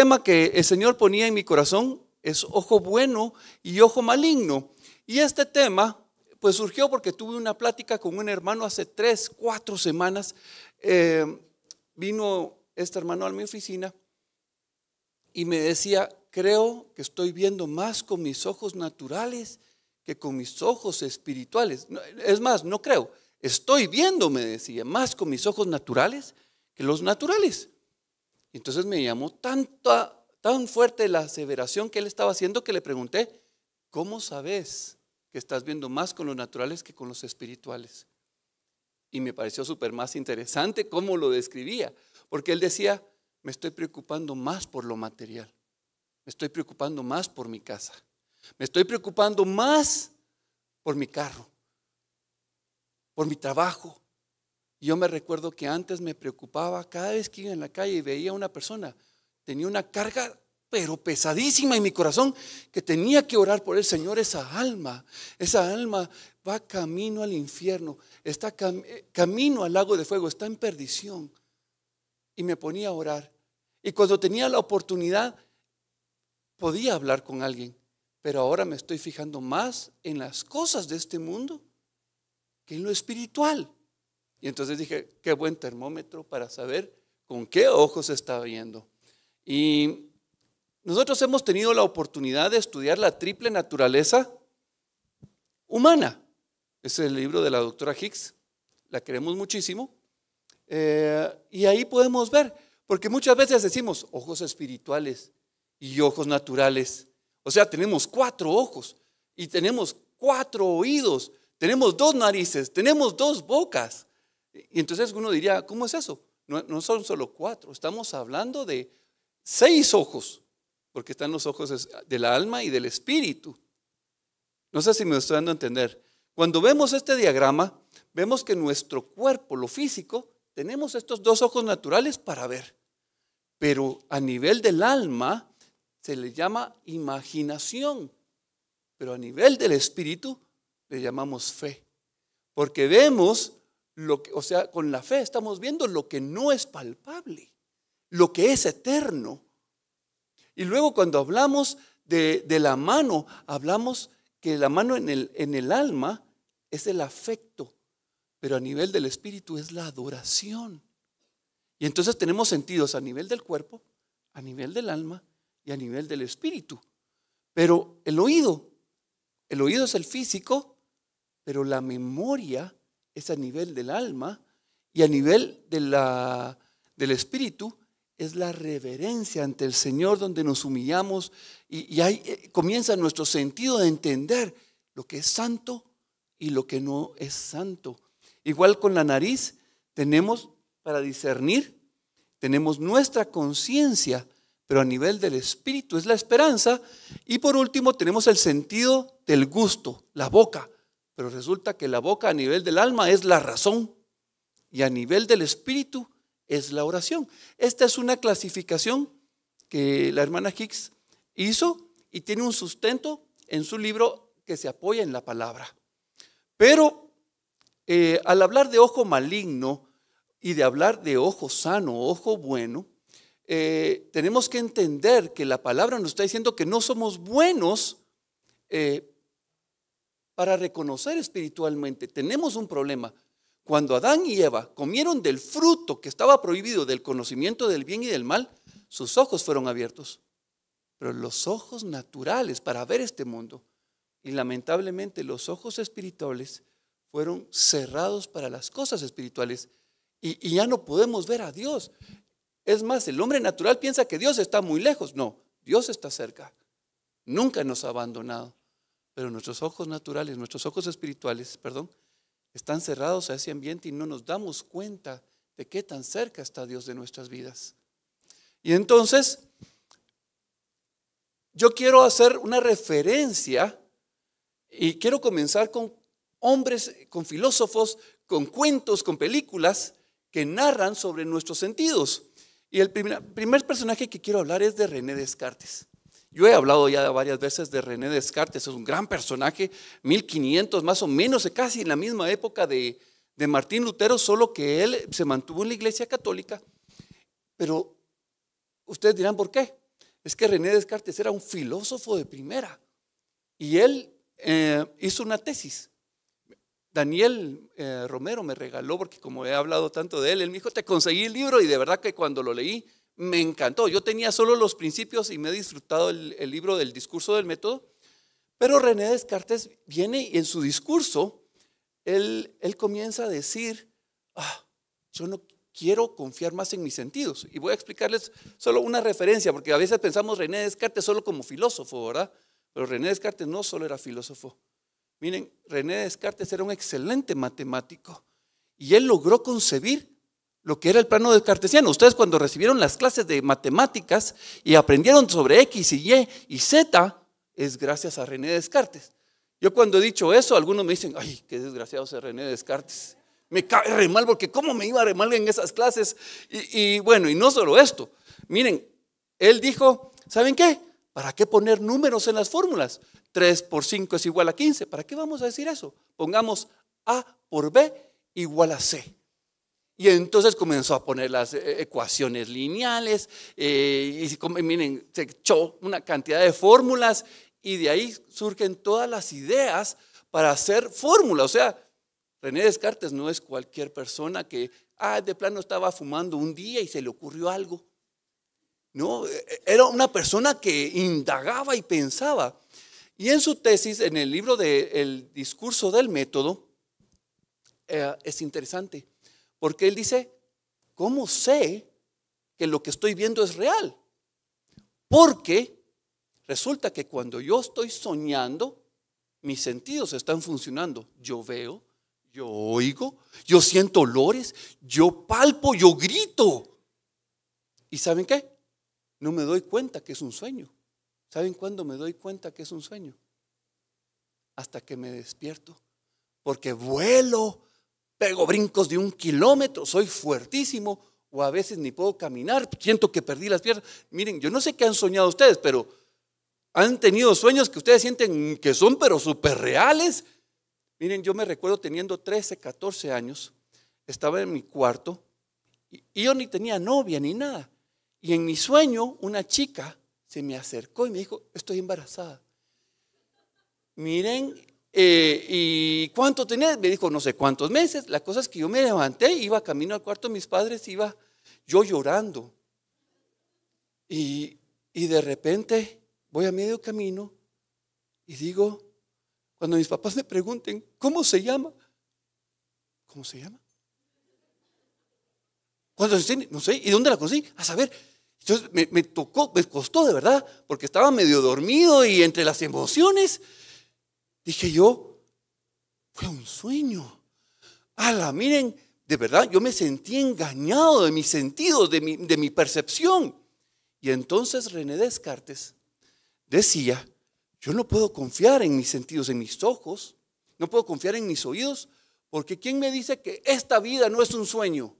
tema que el Señor ponía en mi corazón es ojo bueno y ojo maligno. Y este tema pues surgió porque tuve una plática con un hermano hace 3, 4 semanas. Vino este hermano a mi oficina y me decía: creo que estoy viendo más con mis ojos naturales que con mis ojos espirituales. Es más, no creo, estoy viendo, me decía, más con mis ojos naturales que los naturales. Entonces me llamó tan fuerte la aseveración que él estaba haciendo que le pregunté: ¿cómo sabes que estás viendo más con los naturales que con los espirituales? Y me pareció súper más interesante cómo lo describía, porque él decía: me estoy preocupando más por lo material, me estoy preocupando más por mi casa, me estoy preocupando más por mi carro, por mi trabajo. Y yo me recuerdo que antes me preocupaba cada vez que iba en la calle y veía a una persona, tenía una carga pero pesadísima en mi corazón, que tenía que orar por el Señor. Esa alma va camino al infierno, está camino al lago de fuego, está en perdición. Y me ponía a orar. Y cuando tenía la oportunidad podía hablar con alguien, pero ahora me estoy fijando más en las cosas de este mundo que en lo espiritual. Y entonces dije: qué buen termómetro para saber con qué ojos está viendo. Y nosotros hemos tenido la oportunidad de estudiar la triple naturaleza humana. Ese es el libro de la doctora Hicks, la queremos muchísimo. Y ahí podemos ver, porque muchas veces decimos ojos espirituales y ojos naturales. O sea, tenemos 4 ojos y tenemos 4 oídos, tenemos 2 narices, tenemos 2 bocas. Y entonces uno diría: ¿cómo es eso? No son solo 4, estamos hablando de 6 ojos, porque están los ojos del alma y del espíritu. No sé si me estoy dando a entender. Cuando vemos este diagrama, vemos que nuestro cuerpo, lo físico, tenemos estos 2 ojos naturales para ver, pero a nivel del alma se le llama imaginación, pero a nivel del espíritu le llamamos fe, porque vemos lo que, o sea, con la fe estamos viendo lo que no es palpable, lo que es eterno. Y luego cuando hablamos de la mano, hablamos que la mano en el alma es el afecto, pero a nivel del espíritu es la adoración. Y entonces tenemos sentidos a nivel del cuerpo, a nivel del alma y a nivel del espíritu. Pero el oído es el físico, pero la memoria es a nivel del alma, y a nivel del espíritu es la reverencia ante el Señor, donde nos humillamos y ahí comienza nuestro sentido de entender lo que es santo y lo que no es santo. Igual con la nariz tenemos para discernir, tenemos nuestra conciencia, pero a nivel del espíritu es la esperanza. Y por último tenemos el sentido del gusto, la boca, pero resulta que la boca a nivel del alma es la razón y a nivel del espíritu es la oración. Esta es una clasificación que la hermana Hicks hizo y tiene un sustento en su libro que se apoya en la palabra. Pero al hablar de ojo maligno y de hablar de ojo sano, ojo bueno, tenemos que entender que la palabra nos está diciendo que no somos buenos para reconocer espiritualmente. Tenemos un problema. Cuando Adán y Eva comieron del fruto que estaba prohibido, del conocimiento del bien y del mal, sus ojos fueron abiertos. Pero los ojos naturales para ver este mundo, y lamentablemente los ojos espirituales, fueron cerrados para las cosas espirituales. Y ya no podemos ver a Dios. Es más, el hombre natural piensa que Dios está muy lejos. No, Dios está cerca. Nunca nos ha abandonado. Pero nuestros ojos naturales, nuestros ojos espirituales, están cerrados a ese ambiente y no nos damos cuenta de qué tan cerca está Dios de nuestras vidas. Y entonces, yo quiero hacer una referencia y quiero comenzar con hombres, con filósofos, con cuentos, con películas que narran sobre nuestros sentidos. Y el primer personaje que quiero hablar es de René Descartes. Yo he hablado ya varias veces de René Descartes, es un gran personaje, 1500 más o menos, casi en la misma época de Martín Lutero, solo que él se mantuvo en la Iglesia Católica. Pero ustedes dirán, ¿por qué? Es que René Descartes era un filósofo de primera y él hizo una tesis. Daniel Romero me regaló, porque como he hablado tanto de él, él me dijo, te conseguí el libro, y de verdad que cuando lo leí me encantó. Yo tenía solo los principios y me he disfrutado el libro del discurso del método, pero René Descartes viene y en su discurso él comienza a decir, yo no quiero confiar más en mis sentidos. Y voy a explicarles solo una referencia, porque a veces pensamos René Descartes solo como filósofo, ¿verdad? Pero René Descartes no solo era filósofo. Miren, René Descartes era un excelente matemático y él logró concebir lo que era el plano descartesiano. Ustedes cuando recibieron las clases de matemáticas y aprendieron sobre X y Y y Z, es gracias a René Descartes. Yo cuando he dicho eso, algunos me dicen, ay, qué desgraciado ese René Descartes. Me cae re mal, porque cómo me iba re mal en esas clases. Y bueno, y no solo esto. Miren, él dijo, ¿saben qué? ¿Para qué poner números en las fórmulas? 3 por 5 es igual a 15. ¿Para qué vamos a decir eso? Pongamos A por B igual a C. Y entonces comenzó a poner las ecuaciones lineales. Y miren, se echó una cantidad de fórmulas. Y de ahí surgen todas las ideas para hacer fórmulas. O sea, René Descartes no es cualquier persona que de plano estaba fumando un día y se le ocurrió algo. No, era una persona que indagaba y pensaba. Y en su tesis, en el libro del discurso del método, es interesante, porque él dice, ¿cómo sé que lo que estoy viendo es real? Porque resulta que cuando yo estoy soñando, mis sentidos están funcionando. Yo veo, yo oigo, yo siento olores, yo palpo, yo grito. ¿Y saben qué? No me doy cuenta que es un sueño. ¿Saben cuándo me doy cuenta que es un sueño? Hasta que me despierto. Porque vuelo, pego brincos de 1 kilómetro, soy fuertísimo, o a veces ni puedo caminar, siento que perdí las piernas. Miren, yo no sé qué han soñado ustedes, pero han tenido sueños que ustedes sienten que son pero súper reales. Miren, yo me recuerdo teniendo 13, 14 años, estaba en mi cuarto y yo ni tenía novia ni nada. Y en mi sueño una chica se me acercó y me dijo, estoy embarazada. Miren, ¿y cuánto tenés? Me dijo, no sé cuántos meses. La cosa es que yo me levanté, iba camino al cuarto de mis padres, iba yo llorando. Y de repente voy a medio camino y digo, cuando mis papás me pregunten, ¿cómo se llama? ¿Cómo se llama? ¿Cuántos años tiene? No sé. ¿Y dónde la conocí? A saber. Entonces me tocó, me costó de verdad, porque estaba medio dormido y entre las emociones, dije yo, fue un sueño. Miren, de verdad, yo me sentí engañado de mis sentidos, de mi percepción. Y entonces René Descartes decía, yo no puedo confiar en mis sentidos, en mis ojos, no puedo confiar en mis oídos, porque ¿quién me dice que esta vida no es un sueño?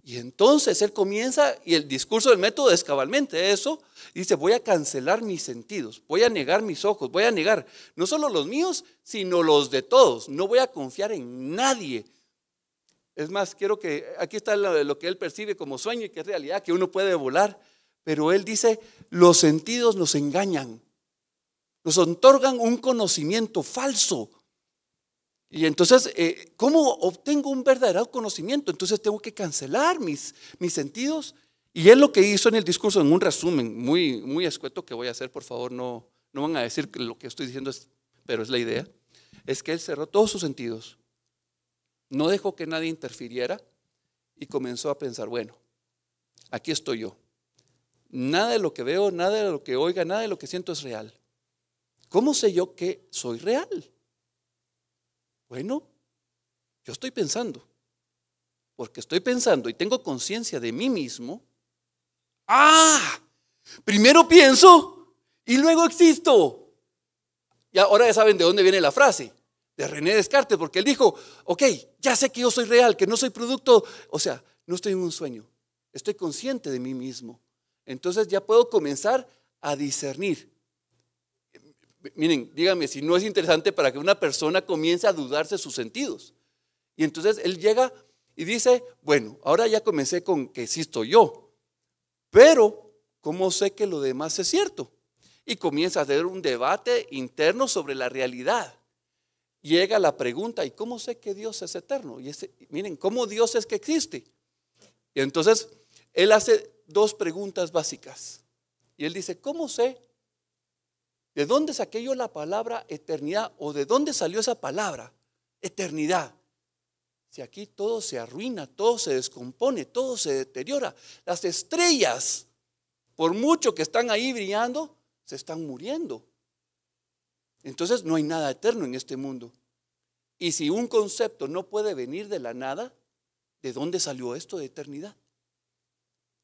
Y entonces él comienza, y el discurso del método es cabalmente eso, dice, voy a cancelar mis sentidos, voy a negar mis ojos, voy a negar no solo los míos, sino los de todos, no voy a confiar en nadie. Es más, quiero que, aquí está lo que él percibe como sueño y que es realidad, que uno puede volar, pero él dice, los sentidos nos engañan, nos otorgan un conocimiento falso. Y entonces, ¿cómo obtengo un verdadero conocimiento? Entonces tengo que cancelar mis sentidos. Y él lo que hizo en el discurso, en un resumen muy, muy escueto que voy a hacer, por favor, no van a decir que lo que estoy diciendo pero es la idea, es que él cerró todos sus sentidos, no dejó que nadie interfiriera y comenzó a pensar, bueno, aquí estoy yo. Nada de lo que veo, nada de lo que oiga, nada de lo que siento es real. ¿Cómo sé yo que soy real? Bueno, yo estoy pensando, porque estoy pensando y tengo conciencia de mí mismo. Primero pienso y luego existo. Y ahora ya saben de dónde viene la frase, de René Descartes, porque él dijo, ok, ya sé que yo soy real, que no soy producto, o sea, no estoy en un sueño, estoy consciente de mí mismo. Entonces ya puedo comenzar a discernir. Miren, díganme si no es interesante para que una persona comience a dudarse de sus sentidos. Y entonces él llega y dice, bueno, ahora ya comencé con que existo yo, pero ¿cómo sé que lo demás es cierto? Y comienza a tener un debate interno sobre la realidad. Llega la pregunta, ¿y cómo sé que Dios es eterno? Miren, ¿cómo Dios es que existe? Y entonces él hace dos preguntas básicas. Y él dice, ¿cómo sé? ¿De dónde saqué yo la palabra eternidad? ¿O de dónde salió esa palabra eternidad? Si aquí todo se arruina, todo se descompone, todo se deteriora. Las estrellas, por mucho que están ahí brillando, se están muriendo. Entonces no hay nada eterno en este mundo. Y si un concepto no puede venir de la nada, ¿de dónde salió esto de eternidad?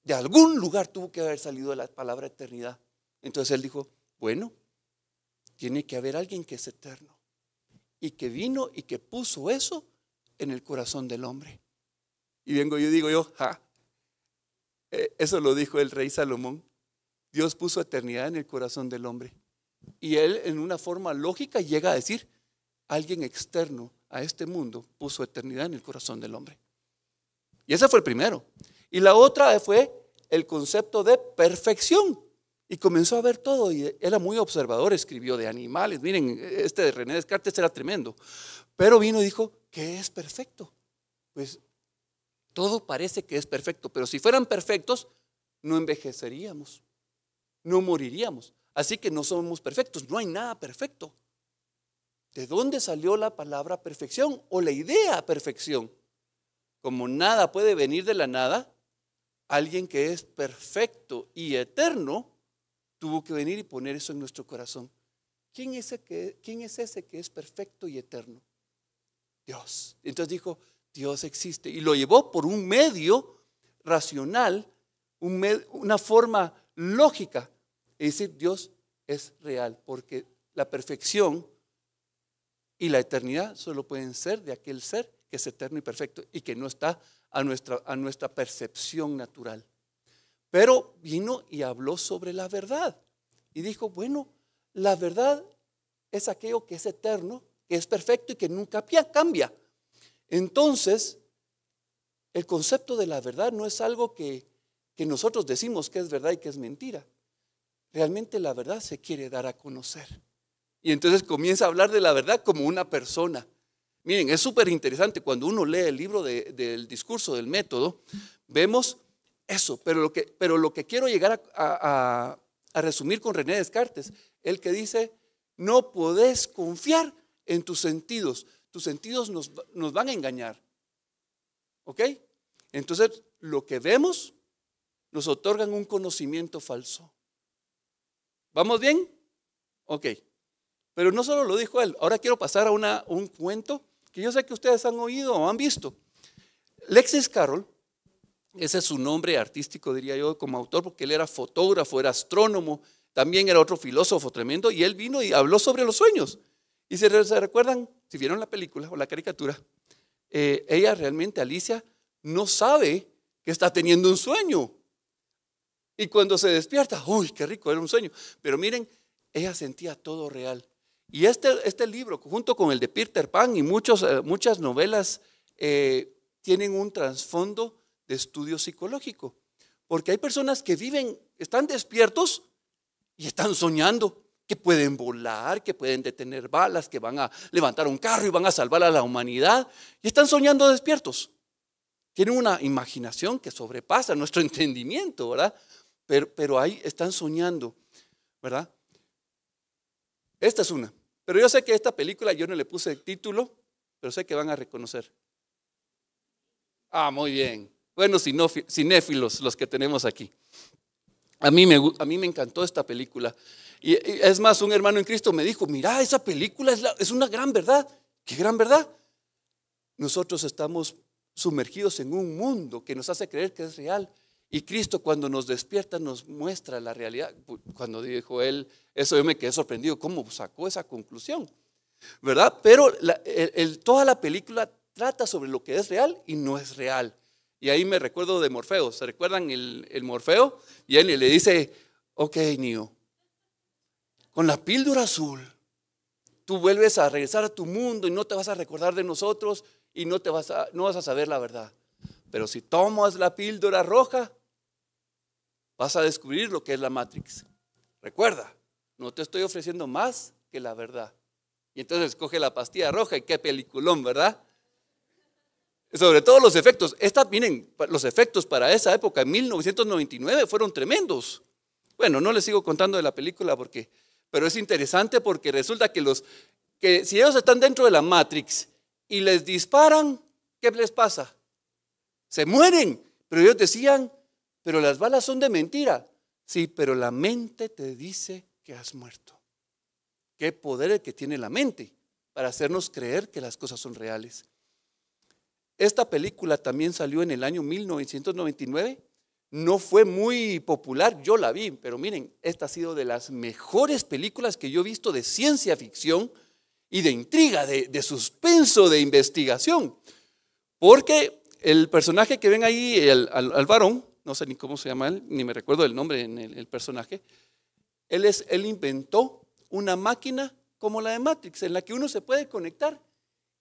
De algún lugar tuvo que haber salido la palabra eternidad. Entonces él dijo, bueno, tiene que haber alguien que es eterno y que vino y que puso eso en el corazón del hombre. Y digo yo, eso lo dijo el rey Salomón. Dios puso eternidad en el corazón del hombre. Y él, en una forma lógica, llega a decir, alguien externo a este mundo puso eternidad en el corazón del hombre. Y ese fue el primero. Y la otra fue el concepto de perfección. Y comenzó a ver todo, y era muy observador, escribió de animales. Miren, este de René Descartes era tremendo. Pero vino y dijo, ¿qué es perfecto? Pues todo parece que es perfecto, pero si fueran perfectos, no envejeceríamos, no moriríamos. Así que no somos perfectos, no hay nada perfecto. ¿De dónde salió la palabra perfección o la idea perfección? Como nada puede venir de la nada, alguien que es perfecto y eterno tuvo que venir y poner eso en nuestro corazón. ¿Quién es ese que es perfecto y eterno? Dios. Entonces dijo, Dios existe. Y lo llevó por un medio racional, una forma lógica. Es decir, Dios es real, porque la perfección y la eternidad solo pueden ser de aquel ser que es eterno y perfecto y que no está a nuestra percepción natural. Pero vino y habló sobre la verdad y dijo, bueno, la verdad es aquello que es eterno, que es perfecto y que nunca cambia. Entonces, el concepto de la verdad no es algo que nosotros decimos que es verdad y que es mentira. Realmente la verdad se quiere dar a conocer. Y entonces comienza a hablar de la verdad como una persona. Miren, es súper interesante cuando uno lee el libro del discurso del método, vemos eso, pero lo que quiero llegar a resumir con René Descartes, el que dice, no podés confiar en tus sentidos nos van a engañar, ¿ok? Entonces, lo que vemos nos otorgan un conocimiento falso. ¿Vamos bien? Ok. Pero no solo lo dijo él, ahora quiero pasar a un cuento que yo sé que ustedes han oído o han visto. Lewis Carroll, ese es su nombre artístico, diría yo, como autor, porque él era fotógrafo, era astrónomo, también era otro filósofo tremendo, y él vino y habló sobre los sueños. Y se recuerdan, si vieron la película o la caricatura, ella realmente, Alicia, no sabe que está teniendo un sueño. Y cuando se despierta, uy, qué rico, era un sueño. Pero miren, ella sentía todo real. Y este libro, junto con el de Peter Pan y muchas novelas, tienen un trasfondo de estudio psicológico. Porque hay personas que están despiertos y están soñando que pueden volar, que pueden detener balas, que van a levantar un carro y van a salvar a la humanidad. Y están soñando despiertos. Tienen una imaginación que sobrepasa nuestro entendimiento, ¿verdad? Pero ahí están soñando, ¿verdad? Esta es una. Pero yo sé que esta película yo no le puse título, pero sé que van a reconocer. Ah, muy bien. Bueno, cinéfilos los que tenemos aquí. A mí me encantó esta película. Y es más, un hermano en Cristo me dijo, mira, esa película es una gran verdad. ¿Qué gran verdad? Nosotros estamos sumergidos en un mundo que nos hace creer que es real. Y Cristo cuando nos despierta nos muestra la realidad. Cuando dijo él eso, yo me quedé sorprendido. ¿Cómo sacó esa conclusión? ¿Verdad? Pero toda la película trata sobre lo que es real y no es real. Y ahí me recuerdo de Morfeo. ¿Se recuerdan el Morfeo? Y él le dice, ok, Neo, con la píldora azul, tú vuelves a regresar a tu mundo y no te vas a recordar de nosotros y no vas a saber la verdad. Pero si tomas la píldora roja, vas a descubrir lo que es la Matrix. Recuerda, no te estoy ofreciendo más que la verdad. Y entonces coge la pastilla roja y qué peliculón, ¿verdad? Sobre todo los efectos. Miren, los efectos para esa época, en 1999, fueron tremendos. Bueno, no les sigo contando de la película pero es interesante porque resulta que si ellos están dentro de la Matrix y les disparan, ¿qué les pasa? Se mueren. Pero ellos decían, pero las balas son de mentira. Sí, pero la mente te dice que has muerto. Qué poder el que tiene la mente para hacernos creer que las cosas son reales. Esta película también salió en el año 1999. No fue muy popular, yo la vi, pero miren, esta ha sido de las mejores películas que yo he visto de ciencia ficción y de intriga, de suspenso, de investigación. Porque el personaje que ven ahí, al varón, no sé ni cómo se llama él, ni me recuerdo el nombre en el personaje, él inventó una máquina como la de Matrix, en la que uno se puede conectar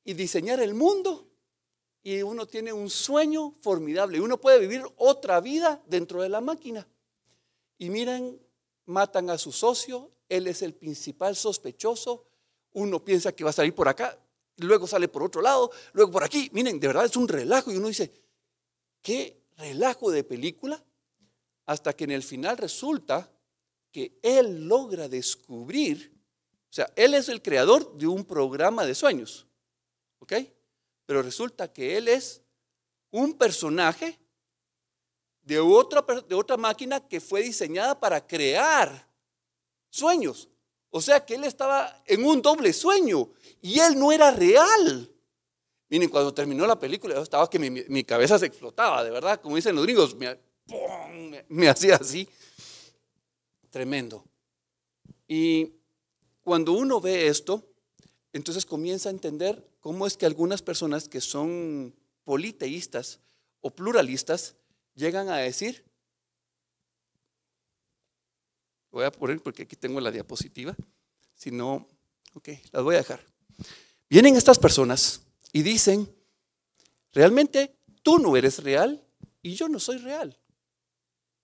y diseñar el mundo. Y uno tiene un sueño formidable. Uno puede vivir otra vida dentro de la máquina. Y miren, matan a su socio. Él es el principal sospechoso. Uno piensa que va a salir por acá, luego sale por otro lado, luego por aquí. Miren, de verdad es un relajo. Y uno dice, ¿qué relajo de película? Hasta que en el final resulta que él logra descubrir, o sea, él es el creador de un programa de sueños. ¿Ok? Pero resulta que él es un personaje de otra máquina que fue diseñada para crear sueños. O sea que él estaba en un doble sueño y él no era real. Miren, cuando terminó la película, yo estaba que mi cabeza se explotaba, de verdad, como dicen los gringos, me hacía así. Tremendo. Y cuando uno ve esto, entonces comienza a entender cómo es que algunas personas que son politeístas o pluralistas llegan a decir, voy a poner porque aquí tengo la diapositiva, si no, ok, las voy a dejar. Vienen estas personas y dicen, realmente tú no eres real y yo no soy real.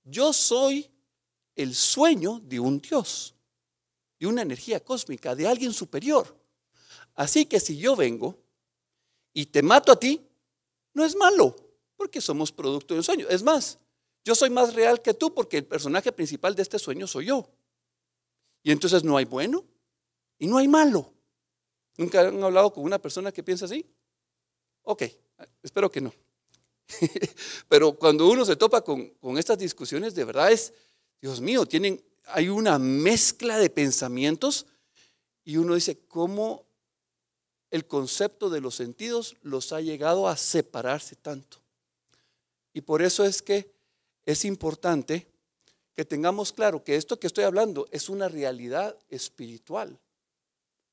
Yo soy el sueño de un Dios, de una energía cósmica, de alguien superior. Así que si yo vengo y te mato a ti, no es malo, porque somos producto de un sueño. Es más, yo soy más real que tú porque el personaje principal de este sueño soy yo. Y entonces no hay bueno y no hay malo. ¿Nunca han hablado con una persona que piensa así? Ok, espero que no. Pero cuando uno se topa con estas discusiones, de verdad es, Dios mío, hay una mezcla de pensamientos y uno dice, ¿cómo el concepto de los sentidos los ha llegado a separarse tanto? Y por eso es que es importante que tengamos claro que esto que estoy hablando es una realidad espiritual.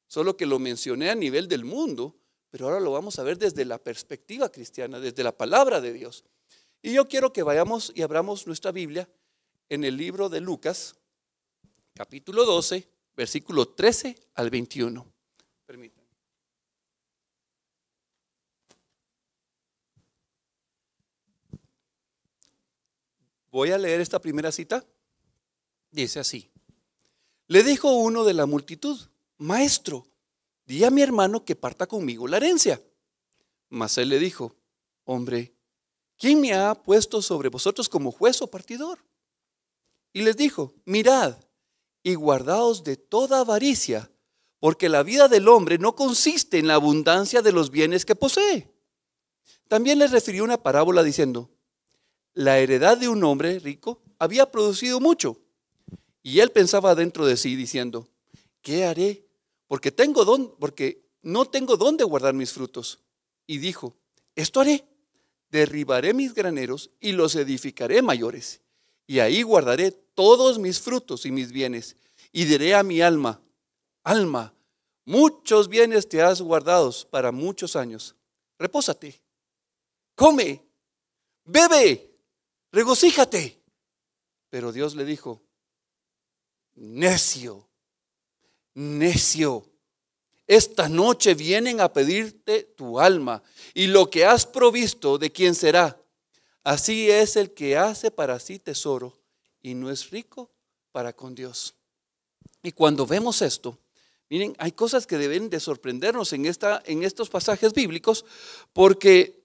Solo que lo mencioné a nivel del mundo, pero ahora lo vamos a ver desde la perspectiva cristiana, desde la palabra de Dios. Y yo quiero que vayamos y abramos nuestra Biblia en el libro de Lucas, capítulo 12, versículo 13 al 21. Permítanme. Voy a leer esta primera cita. Dice así: le dijo uno de la multitud, maestro, di a mi hermano que parta conmigo la herencia. Mas él le dijo, hombre, ¿quién me ha puesto sobre vosotros como juez o partidor? Y les dijo, mirad y guardaos de toda avaricia, porque la vida del hombre no consiste en la abundancia de los bienes que posee. También les refirió una parábola diciendo, la heredad de un hombre rico había producido mucho. Y él pensaba dentro de sí diciendo, ¿qué haré? Porque no tengo dónde guardar mis frutos. Y dijo, esto haré, derribaré mis graneros y los edificaré mayores. Y ahí guardaré todos mis frutos y mis bienes. Y diré a mi alma, alma, muchos bienes te has guardado para muchos años. Repósate, come, bebe, regocíjate. Pero Dios le dijo, necio, necio, esta noche vienen a pedirte tu alma y lo que has provisto, ¿de quién será? Así es el que hace para sí tesoro y no es rico para con Dios. Y cuando vemos esto, miren, hay cosas que deben de sorprendernos en estos pasajes bíblicos, porque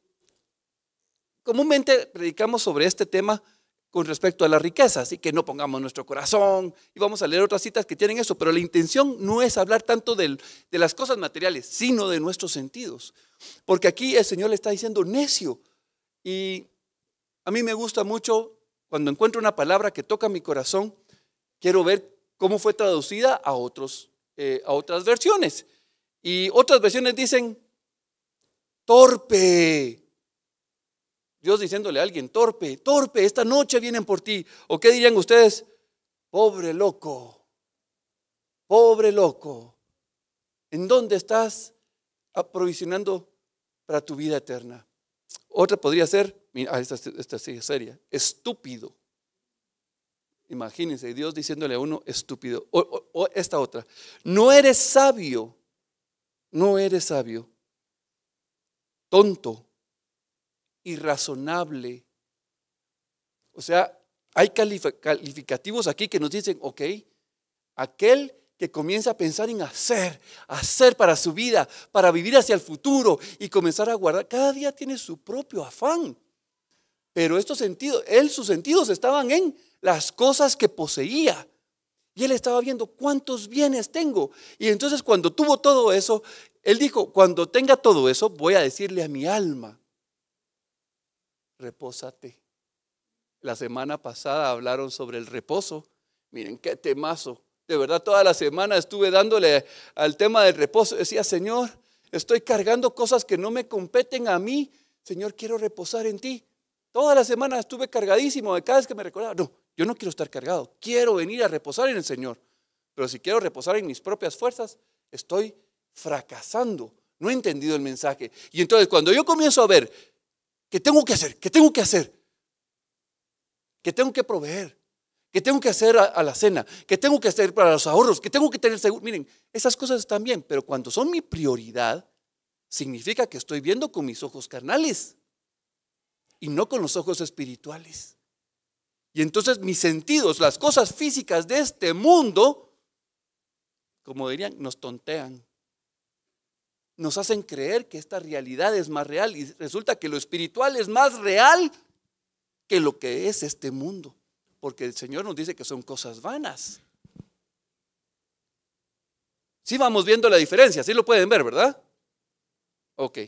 comúnmente predicamos sobre este tema con respecto a las riquezas y que no pongamos nuestro corazón, y vamos a leer otras citas que tienen eso, pero la intención no es hablar tanto de las cosas materiales, sino de nuestros sentidos, porque aquí el Señor le está diciendo necio. Y a mí me gusta mucho cuando encuentro una palabra que toca mi corazón, quiero ver cómo fue traducida a otras versiones, y otras versiones dicen torpe. Dios diciéndole a alguien, torpe, torpe, esta noche vienen por ti. ¿O qué dirían ustedes? Pobre loco, pobre loco. ¿En dónde estás aprovisionando para tu vida eterna? Otra podría ser, mira, esta sí es seria, estúpido. Imagínense, Dios diciéndole a uno estúpido. O esta otra, no eres sabio, no eres sabio, tonto, irrazonable. O sea, hay calificativos aquí que nos dicen, ok, aquel que comienza a pensar en hacer para su vida, para vivir hacia el futuro y comenzar a guardar, cada día tiene su propio afán. Pero sus sentidos estaban en las cosas que poseía. Y él estaba viendo cuántos bienes tengo. Y entonces cuando tuvo todo eso, él dijo, cuando tenga todo eso, voy a decirle a mi alma, repósate. La semana pasada hablaron sobre el reposo. Miren qué temazo. De verdad, toda la semana estuve dándole al tema del reposo. Decía, Señor, estoy cargando cosas que no me competen a mí. Señor, quiero reposar en ti. Toda la semana estuve cargadísimo. Cada vez que me recordaba, no, yo no quiero estar cargado. Quiero venir a reposar en el Señor. Pero si quiero reposar en mis propias fuerzas, estoy fracasando. No he entendido el mensaje. Y entonces cuando yo comienzo a ver ¿qué tengo que hacer? ¿Qué tengo que hacer? ¿Qué tengo que proveer? ¿Qué tengo que hacer a la cena? ¿Qué tengo que hacer para los ahorros? ¿Qué tengo que tener seguro? Miren, esas cosas están bien, pero cuando son mi prioridad, significa que estoy viendo con mis ojos carnales y no con los ojos espirituales. Y entonces mis sentidos, las cosas físicas de este mundo, como dirían, nos tontean. Nos hacen creer que esta realidad es más real y resulta que lo espiritual es más real que lo que es este mundo, porque el Señor nos dice que son cosas vanas. Sí vamos viendo la diferencia, sí lo pueden ver, ¿verdad? Ok,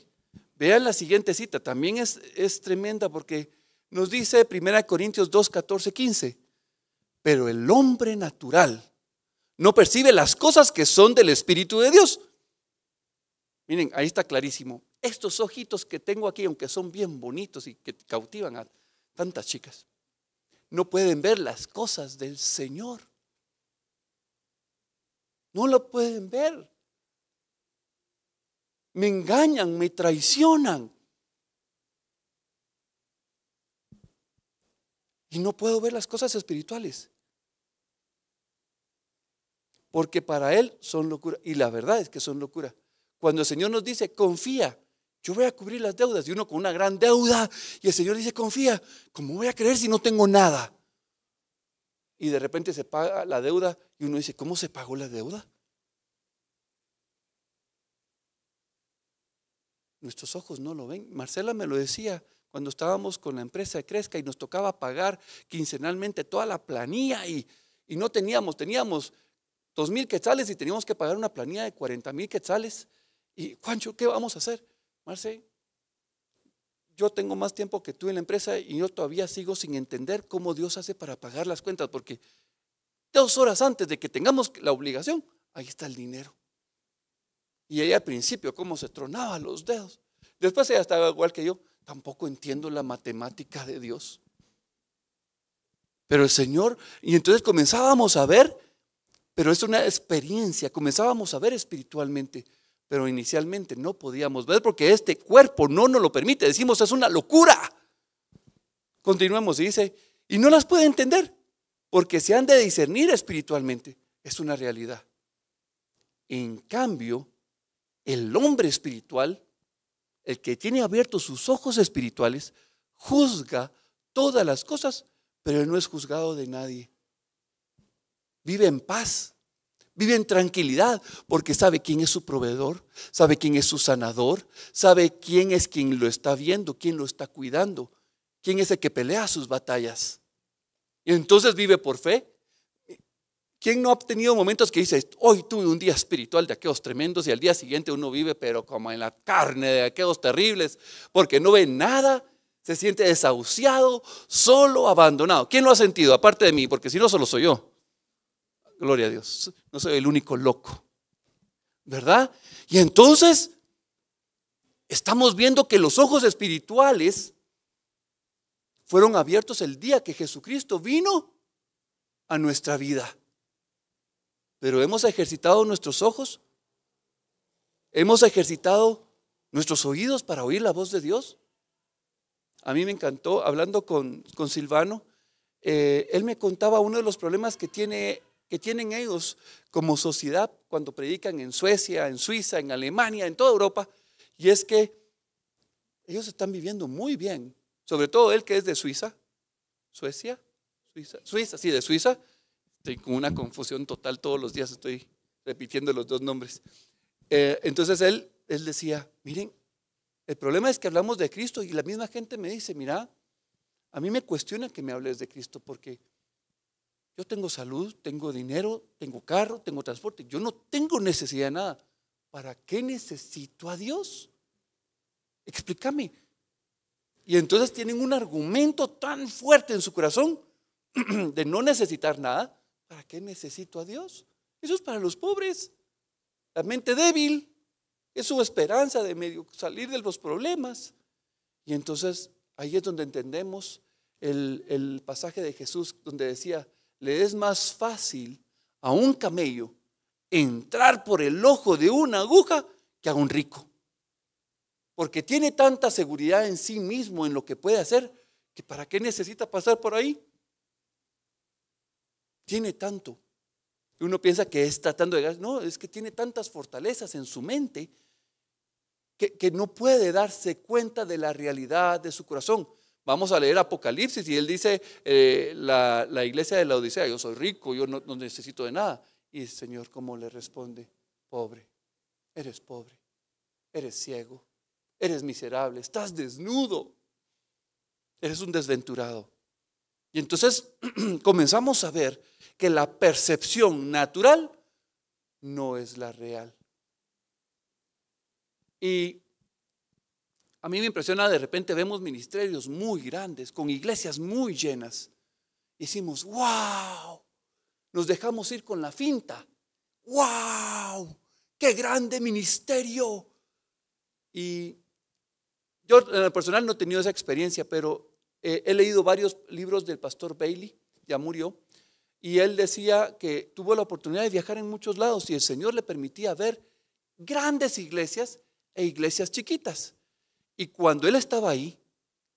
vean la siguiente cita, también es tremenda porque nos dice 1 Corintios 2, 14, 15, pero el hombre natural no percibe las cosas que son del Espíritu de Dios. Miren, ahí está clarísimo. Estos ojitos que tengo aquí, aunque son bien bonitos y que cautivan a tantas chicas, no pueden ver las cosas del Señor. No lo pueden ver. Me engañan, me traicionan. Y no puedo ver las cosas espirituales. Porque para él son locura. Y la verdad es que son locura. Cuando el Señor nos dice, confía, yo voy a cubrir las deudas. Y uno con una gran deuda. Y el Señor dice, confía. ¿Cómo voy a creer si no tengo nada? Y de repente se paga la deuda. Y uno dice, ¿cómo se pagó la deuda? Nuestros ojos no lo ven. Marcela me lo decía cuando estábamos con la empresa de Crezca y nos tocaba pagar quincenalmente toda la planilla y no teníamos 2,000 quetzales y teníamos que pagar una planilla de 40,000 quetzales. Y Juancho, ¿qué vamos a hacer? Marce, yo tengo más tiempo que tú en la empresa y yo todavía sigo sin entender cómo Dios hace para pagar las cuentas, porque 2 horas antes de que tengamos la obligación, ahí está el dinero. Y ella al principio cómo se tronaba los dedos. Después ella estaba igual que yo, tampoco entiendo la matemática de Dios. Pero el Señor, y entonces comenzábamos a ver, pero es una experiencia, comenzábamos a ver espiritualmente, pero inicialmente no podíamos ver porque este cuerpo no nos lo permite. Decimos, es una locura. Continuemos y dice, y no las puede entender porque se han de discernir espiritualmente. Es una realidad. En cambio, el hombre espiritual, el que tiene abiertos sus ojos espirituales, juzga todas las cosas pero él no es juzgado de nadie. Vive en paz, vive en tranquilidad, porque sabe quién es su proveedor, sabe quién es su sanador, sabe quién es quien lo está viendo, quién lo está cuidando, quién es el que pelea sus batallas. Y entonces vive por fe. ¿Quién no ha tenido momentos que dice, hoy tuve un día espiritual de aquellos tremendos, y al día siguiente uno vive pero como en la carne de aquellos terribles, porque no ve nada, se siente desahuciado, solo, abandonado? ¿Quién lo ha sentido? Aparte de mí, porque si no solo soy yo. Gloria a Dios, no soy el único loco, ¿verdad? Y entonces estamos viendo que los ojos espirituales fueron abiertos el día que Jesucristo vino a nuestra vida. Pero hemos ejercitado nuestros ojos, hemos ejercitado nuestros oídos para oír la voz de Dios. A mí me encantó, hablando con Silvano, él me contaba uno de los problemas que tienen ellos como sociedad cuando predican en Suecia, en Suiza, en Alemania, en toda Europa, y es que ellos están viviendo muy bien, sobre todo él que es de Suiza, Suiza, sí, de Suiza. Estoy con una confusión total, todos los días estoy repitiendo los dos nombres. Entonces él decía, miren, el problema es que hablamos de Cristo y la misma gente me dice, mira, a mí me cuestiona que me hables de Cristo porque yo tengo salud, tengo dinero, tengo carro, tengo transporte, yo no tengo necesidad de nada. ¿Para qué necesito a Dios? Explícame. Y entonces tienen un argumento tan fuerte en su corazón de no necesitar nada. ¿Para qué necesito a Dios? Eso es para los pobres. La mente débil es su esperanza de medio salir de los problemas. Y entonces ahí es donde entendemos el pasaje de Jesús donde decía, le es más fácil a un camello entrar por el ojo de una aguja que a un rico. Porque tiene tanta seguridad en sí mismo, en lo que puede hacer, que ¿para qué necesita pasar por ahí? Tiene tanto. Uno piensa que es tratando de... No, es que tiene tantas fortalezas en su mente que no puede darse cuenta de la realidad de su corazón. Vamos a leer Apocalipsis y él dice, la iglesia de la Odisea, yo soy rico, yo no necesito de nada. Y el Señor, ¿cómo le responde? Pobre, eres ciego, eres miserable, estás desnudo, eres un desventurado. Y entonces comenzamos a ver que la percepción natural no es la real. Y a mí me impresiona, de repente vemos ministerios muy grandes, con iglesias muy llenas. Y decimos, wow, nos dejamos ir con la finta. Wow, qué grande ministerio. Y yo en lo personal no he tenido esa experiencia, pero he leído varios libros del pastor Bailey, ya murió, y él decía que tuvo la oportunidad de viajar en muchos lados y el Señor le permitía ver grandes iglesias e iglesias chiquitas. Y cuando él estaba ahí,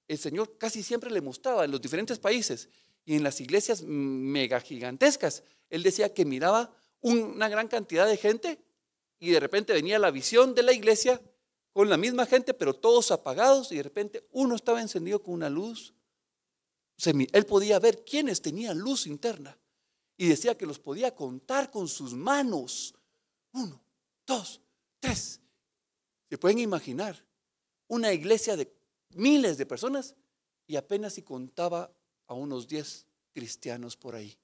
el Señor casi siempre le mostraba en los diferentes países y en las iglesias mega gigantescas. Él decía que miraba una gran cantidad de gente y de repente venía la visión de la iglesia con la misma gente, pero todos apagados, y de repente uno estaba encendido con una luz. Él podía ver quiénes tenían luz interna y decía que los podía contar con sus manos. 1, 2, 3. ¿Se pueden imaginar? Una iglesia de miles de personas y apenas si contaba a unos 10 cristianos por ahí,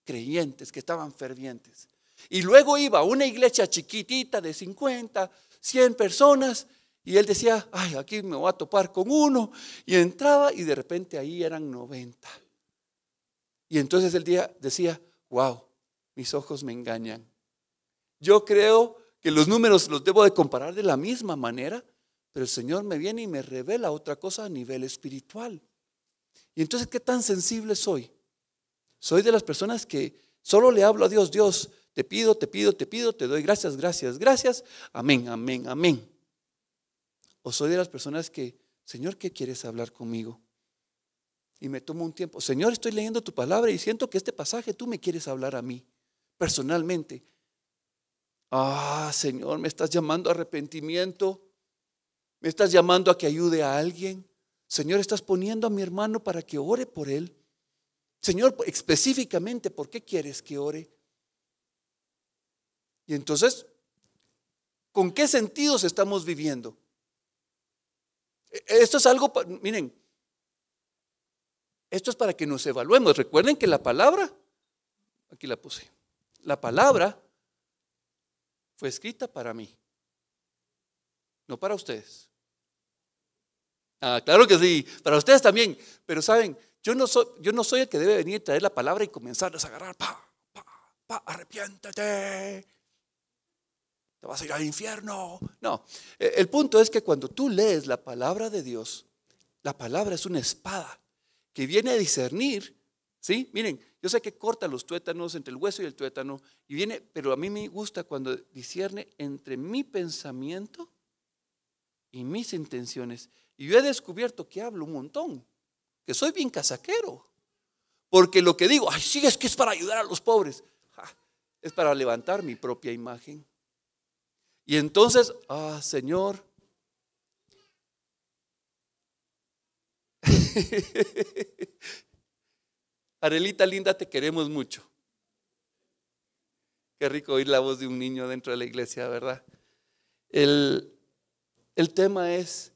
creyentes que estaban fervientes. Y luego iba a una iglesia chiquitita de 50, 100 personas y él decía, ay, aquí me voy a topar con uno, y entraba y de repente ahí eran 90. Y entonces él decía, wow, mis ojos me engañan. Yo creo que los números los debo de comparar de la misma manera, pero el Señor me viene y me revela otra cosa a nivel espiritual. Y entonces, ¿qué tan sensible soy? Soy de las personas que solo le hablo a Dios, Dios, te pido, te doy gracias, gracias, gracias, amén, amén, amén. O soy de las personas que, Señor, ¿qué quieres hablar conmigo? Y me tomo un tiempo, Señor, estoy leyendo tu palabra y siento que este pasaje tú me quieres hablar a mí, personalmente. Señor, me estás llamando a arrepentimiento, me estás llamando a que ayude a alguien. Señor, estás poniendo a mi hermano para que ore por él. Señor, específicamente, ¿por qué quieres que ore? Y entonces, ¿con qué sentidos estamos viviendo? Esto es algo, miren, esto es para que nos evaluemos. Recuerden que la palabra, aquí la puse, la palabra fue escrita para mí, no para ustedes. Claro que sí, para ustedes también, pero saben, yo no soy el que debe venir a traer la palabra y comenzar a agarrar, arrepiéntete, te vas a ir al infierno. No, el punto es que cuando tú lees la palabra de Dios, la palabra es una espada que viene a discernir, ¿sí? Miren, yo sé que corta los tuétanos entre el hueso y el tuétano, y viene, pero a mí me gusta cuando discierne entre mi pensamiento y mis intenciones. Y yo he descubierto que hablo un montón, que soy bien casaquero, porque lo que digo, ay, sí, es que es para ayudar a los pobres, es para levantar mi propia imagen. Y entonces, Señor, Arelita linda, te queremos mucho. Qué rico oír la voz de un niño dentro de la iglesia, ¿verdad? El tema es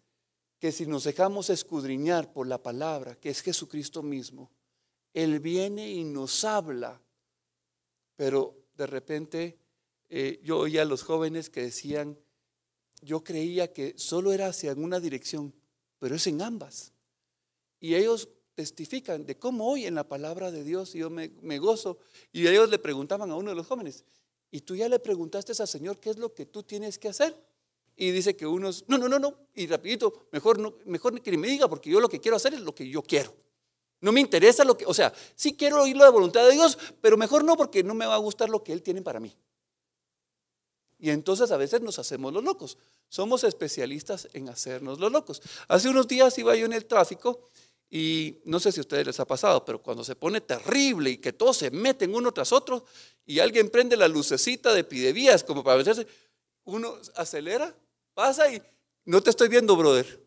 que si nos dejamos escudriñar por la palabra, que es Jesucristo mismo, Él viene y nos habla. Pero de repente yo oía a los jóvenes que decían, yo creía que solo era hacia una dirección, pero es en ambas. Y ellos testifican de cómo hoy en la palabra de Dios, y yo me gozo. Y ellos le preguntaban a uno de los jóvenes, ¿y tú ya le preguntaste al Señor qué es lo que tú tienes que hacer? Y dice que unos, no, y rapidito, mejor que ni me diga, porque yo lo que quiero hacer es lo que yo quiero. No me interesa lo que, o sea, sí quiero oír la voluntad de Dios, pero mejor no, porque no me va a gustar lo que Él tiene para mí. Y entonces a veces nos hacemos los locos. Somos especialistas en hacernos los locos. Hace unos días iba yo en el tráfico y no sé si a ustedes les ha pasado, pero cuando se pone terrible y que todos se meten uno tras otro y alguien prende la lucecita de pidevías como para vencerse, uno acelera, pasa y no te estoy viendo, brother.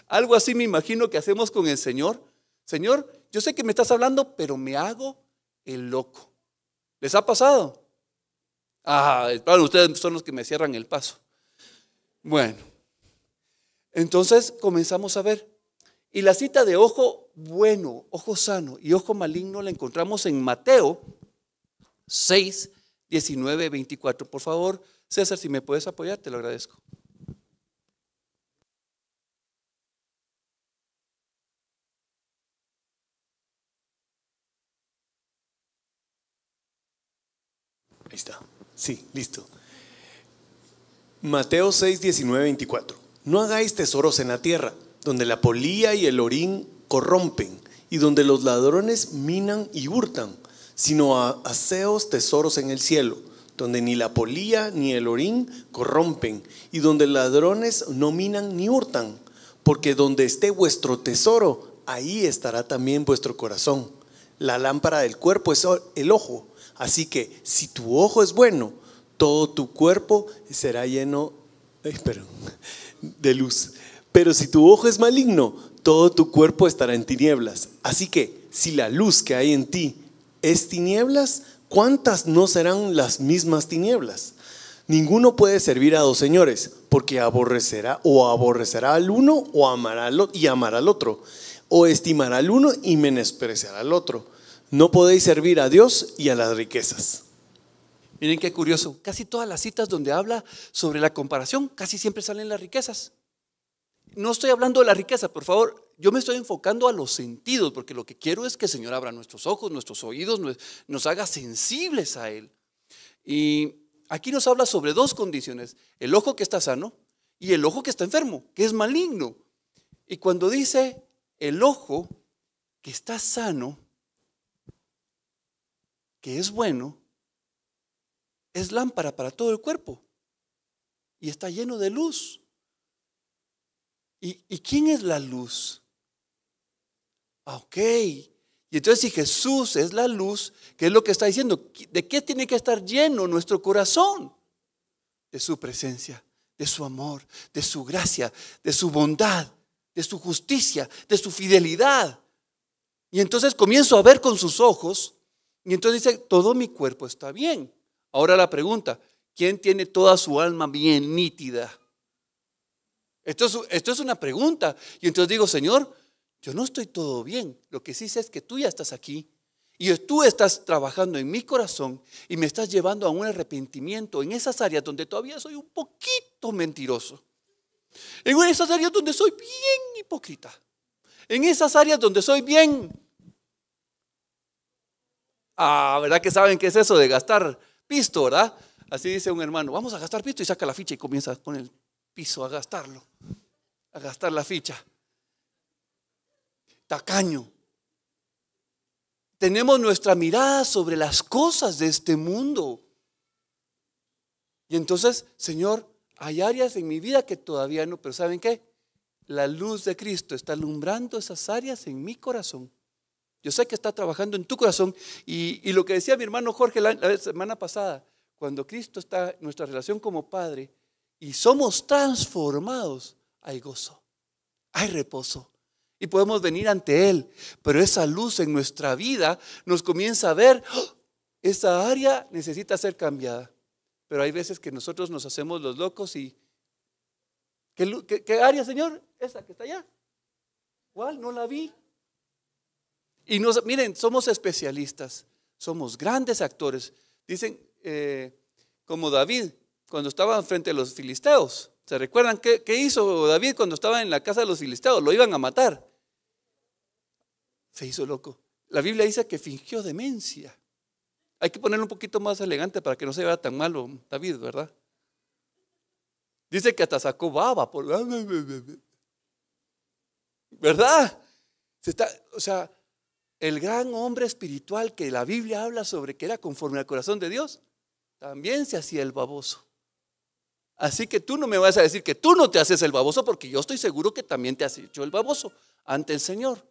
Algo así me imagino que hacemos con el Señor. Señor, yo sé que me estás hablando, pero me hago el loco. ¿Les ha pasado? Claro, ustedes son los que me cierran el paso. Bueno, entonces comenzamos a ver. Y la cita de ojo bueno, ojo sano y ojo maligno la encontramos en Mateo 6, 19, 24. Por favor, César, si me puedes apoyar, te lo agradezco. Ahí está. Sí, listo. Mateo 6, 19, 24. No hagáis tesoros en la tierra, donde la polilla y el orín corrompen, y donde los ladrones minan y hurtan, sino haceos tesoros en el cielo, donde ni la polilla ni el orín corrompen, y donde ladrones no minan ni hurtan, porque donde esté vuestro tesoro, ahí estará también vuestro corazón. La lámpara del cuerpo es el ojo. Así que si tu ojo es bueno, todo tu cuerpo será lleno de luz. Pero si tu ojo es maligno, todo tu cuerpo estará en tinieblas. Así que si la luz que hay en ti es tinieblas, ¿cuántas no serán las mismas tinieblas? Ninguno puede servir a dos señores, porque aborrecerá al uno o amará al otro, o estimará al uno y menospreciará al otro. No podéis servir a Dios y a las riquezas. Miren qué curioso, casi todas las citas donde habla sobre la comparación, casi siempre salen las riquezas. No estoy hablando de la riqueza, por favor, yo me estoy enfocando a los sentidos, porque lo que quiero es que el Señor abra nuestros ojos, nuestros oídos, nos haga sensibles a Él. Y aquí nos habla sobre dos condiciones, el ojo que está sano y el ojo que está enfermo, que es maligno. Y cuando dice el ojo que está sano, que es bueno, es lámpara para todo el cuerpo y está lleno de luz. ¿Y quién es la luz? Ok. Y entonces si Jesús es la luz, ¿qué es lo que está diciendo? ¿De qué tiene que estar lleno nuestro corazón? De su presencia, de su amor, de su gracia, de su bondad, de su justicia, de su fidelidad. Y entonces comienzo a ver con sus ojos y entonces dice, todo mi cuerpo está bien. Ahora la pregunta, ¿quién tiene toda su alma bien nítida? Esto es una pregunta. Y entonces digo, Señor, yo no estoy todo bien. Lo que sí sé es que tú ya estás aquí y tú estás trabajando en mi corazón y me estás llevando a un arrepentimiento en esas áreas donde todavía soy un poquito mentiroso. En esas áreas donde soy bien hipócrita. En esas áreas donde soy bien... ¿verdad que saben qué es eso de gastar pisto, verdad? Así dice un hermano, vamos a gastar pisto y saca la ficha y comienza con el piso a gastarlo, a gastar la ficha. Tacaño. Tenemos nuestra mirada sobre las cosas de este mundo. Y entonces, Señor, hay áreas en mi vida que todavía no, pero ¿saben qué? La luz de Cristo está alumbrando esas áreas en mi corazón. Yo sé que está trabajando en tu corazón y lo que decía mi hermano Jorge la semana pasada, cuando Cristo está en nuestra relación como Padre y somos transformados, hay gozo, hay reposo y podemos venir ante Él, pero esa luz en nuestra vida nos comienza a ver, esa área necesita ser cambiada, pero hay veces que nosotros nos hacemos los locos y ¿qué área, Señor? Esa que está allá, ¿cuál? No la vi. Y miren, somos especialistas, somos grandes actores. Dicen, como David, cuando estaba frente a los filisteos. ¿Se recuerdan qué hizo David cuando estaba en la casa de los filisteos? Lo iban a matar. Se hizo loco. La Biblia dice que fingió demencia. Hay que ponerlo un poquito más elegante para que no se vea tan malo David, ¿verdad? Dice que hasta sacó baba por... ¿Verdad? O sea, el gran hombre espiritual que la Biblia habla sobre que era conforme al corazón de Dios, también se hacía el baboso. Así que tú no me vas a decir que tú no te haces el baboso, porque yo estoy seguro que también te has hecho el baboso ante el Señor.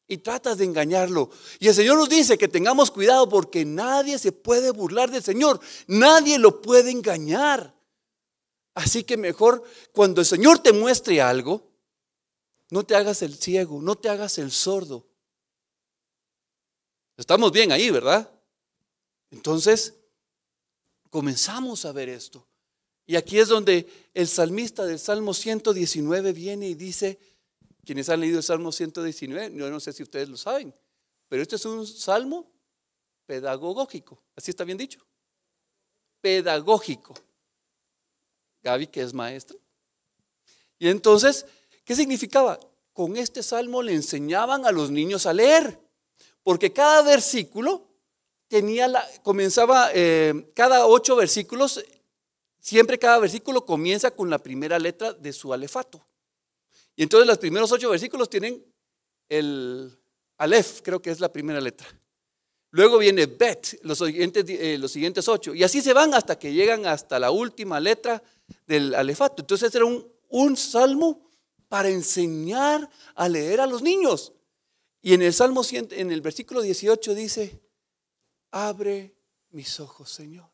Y tratas de engañarlo. Y el Señor nos dice que tengamos cuidado porque nadie se puede burlar del Señor. Nadie lo puede engañar. Así que mejor cuando el Señor te muestre algo, no te hagas el ciego, no te hagas el sordo. Estamos bien ahí, ¿verdad? Entonces, comenzamos a ver esto. Y aquí es donde el salmista del Salmo 119 viene y dice, quienes han leído el Salmo 119, yo no sé si ustedes lo saben, pero este es un salmo pedagógico. ¿Así está bien dicho? Pedagógico. Gaby, que es maestra. Y entonces, ¿qué significaba? Con este salmo le enseñaban a los niños a leer. Porque cada versículo comenzaba, cada 8 versículos, siempre cada versículo comienza con la primera letra de su alefato. Y entonces los primeros 8 versículos tienen el alef, creo que es la primera letra. Luego viene bet, los siguientes 8. Y así se van hasta que llegan hasta la última letra del alefato. Entonces era un salmo para enseñar a leer a los niños. Y en el Salmo 100, en el versículo 18 dice, abre mis ojos, Señor.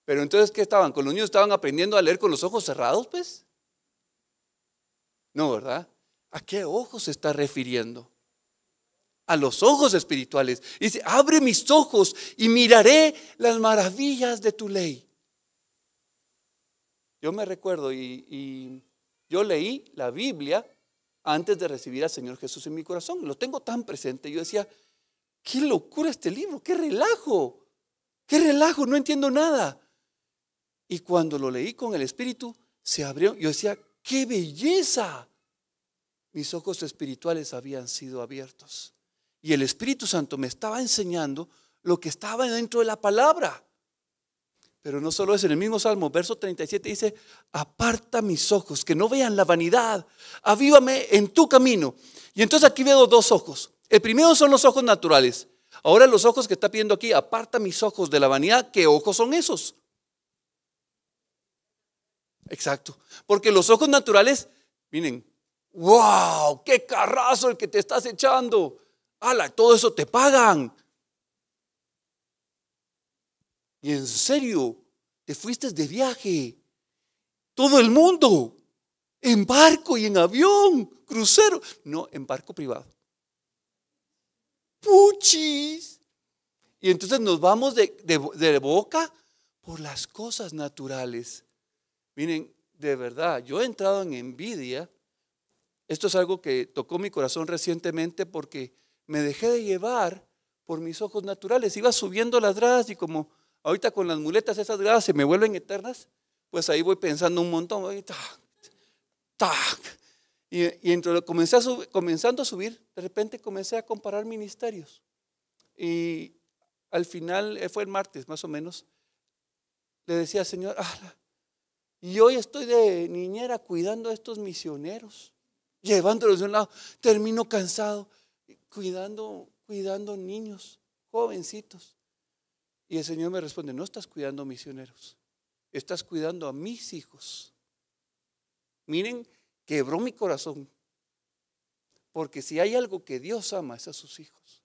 Pero entonces, ¿qué estaban? ¿Con los niños estaban aprendiendo a leer con los ojos cerrados, pues? No, ¿verdad? ¿A qué ojos se está refiriendo? A los ojos espirituales. Dice, abre mis ojos y miraré las maravillas de tu ley. Yo me recuerdo y yo leí la Biblia antes de recibir al Señor Jesús en mi corazón. Lo tengo tan presente. Yo decía, qué locura este libro, qué relajo, no entiendo nada. Y cuando lo leí con el Espíritu, se abrió. Yo decía, qué belleza. Mis ojos espirituales habían sido abiertos. Y el Espíritu Santo me estaba enseñando lo que estaba dentro de la palabra. Pero no solo eso, en el mismo Salmo, verso 37 dice, aparta mis ojos, que no vean la vanidad, avívame en tu camino. Y entonces aquí veo 2 ojos. El primero son los ojos naturales. Ahora los ojos que está pidiendo aquí, aparta mis ojos de la vanidad. ¿Qué ojos son esos? Exacto, porque los ojos naturales, miren, wow, qué carrazo el que te estás echando. Ala, todo eso te pagan. Y en serio, te fuiste de viaje. Todo el mundo, en barco y en avión, crucero. No, en barco privado. ¡puchis! Y entonces nos vamos de boca por las cosas naturales. Miren, de verdad, yo he entrado en envidia. Esto es algo que tocó mi corazón recientemente porque me dejé de llevar por mis ojos naturales. Iba subiendo las gradas y como ahorita con las muletas esas gradas se me vuelven eternas, pues ahí voy pensando un montón. Y entre comenzando a subir, de repente comencé a comparar ministerios. Y al final, fue el martes más o menos, le decía al Señor, y hoy estoy de niñera cuidando a estos misioneros, llevándolos de un lado, termino cansado, cuidando niños, jovencitos. Y el Señor me responde, no estás cuidando misioneros, estás cuidando a mis hijos. Miren, quebró mi corazón, porque si hay algo que Dios ama es a sus hijos.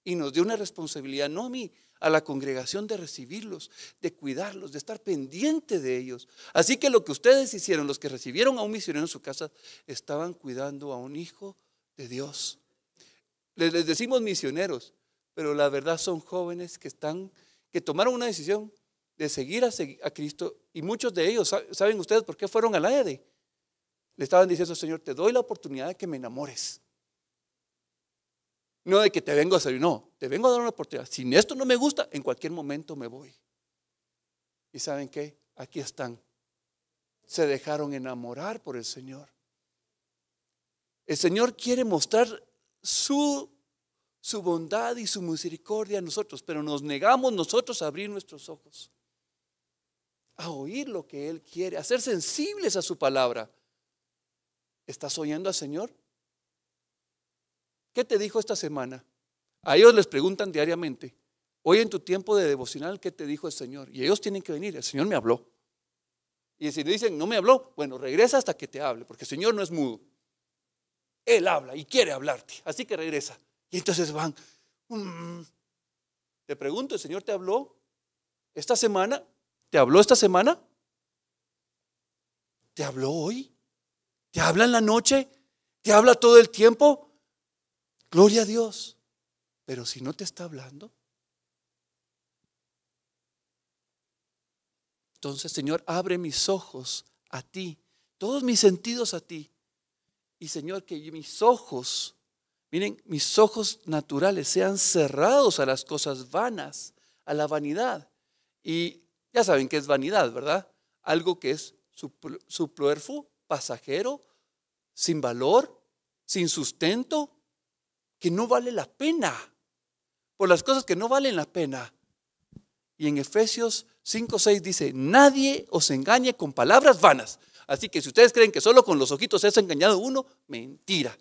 Y nos dio una responsabilidad, no a mí, a la congregación, de recibirlos, de cuidarlos, de estar pendiente de ellos. Así que lo que ustedes hicieron, los que recibieron a un misionero en su casa, estaban cuidando a un hijo de Dios. Les decimos misioneros, pero la verdad son jóvenes que tomaron una decisión de seguir a Cristo. Y muchos de ellos, ¿saben ustedes por qué fueron a la EDE? Le estaban diciendo, Señor, te doy la oportunidad de que me enamores. No de que te vengo a servir, no, te vengo a dar una oportunidad. Si esto no me gusta, en cualquier momento me voy. ¿Y saben qué? Aquí están. Se dejaron enamorar por el Señor. El Señor quiere mostrar su bondad y su misericordia a nosotros, pero nos negamos nosotros a abrir nuestros ojos, a oír lo que Él quiere, a ser sensibles a su palabra. ¿Estás oyendo al Señor? ¿Qué te dijo esta semana? A ellos les preguntan diariamente, hoy en tu tiempo de devocional, ¿qué te dijo el Señor? Y ellos tienen que venir, el Señor me habló. Y si le dicen, no me habló, bueno, regresa hasta que te hable, porque el Señor no es mudo. Él habla y quiere hablarte, así que regresa. Y entonces van. Te pregunto, ¿el Señor te habló esta semana? ¿Te habló esta semana? ¿Te habló hoy? ¿Te habla en la noche? ¿Te habla todo el tiempo? Gloria a Dios. Pero si no te está hablando, entonces, Señor, abre mis ojos a ti, todos mis sentidos a ti. Y Señor, que mis ojos, miren, mis ojos naturales sean cerrados a las cosas vanas, a la vanidad. Y ya saben que es vanidad, ¿verdad? Algo que es superfluo, pasajero, sin valor, sin sustento, que no vale la pena, por las cosas que no valen la pena. Y en Efesios 5:6 dice, nadie os engañe con palabras vanas. Así que si ustedes creen que solo con los ojitos es engañado uno, mentira.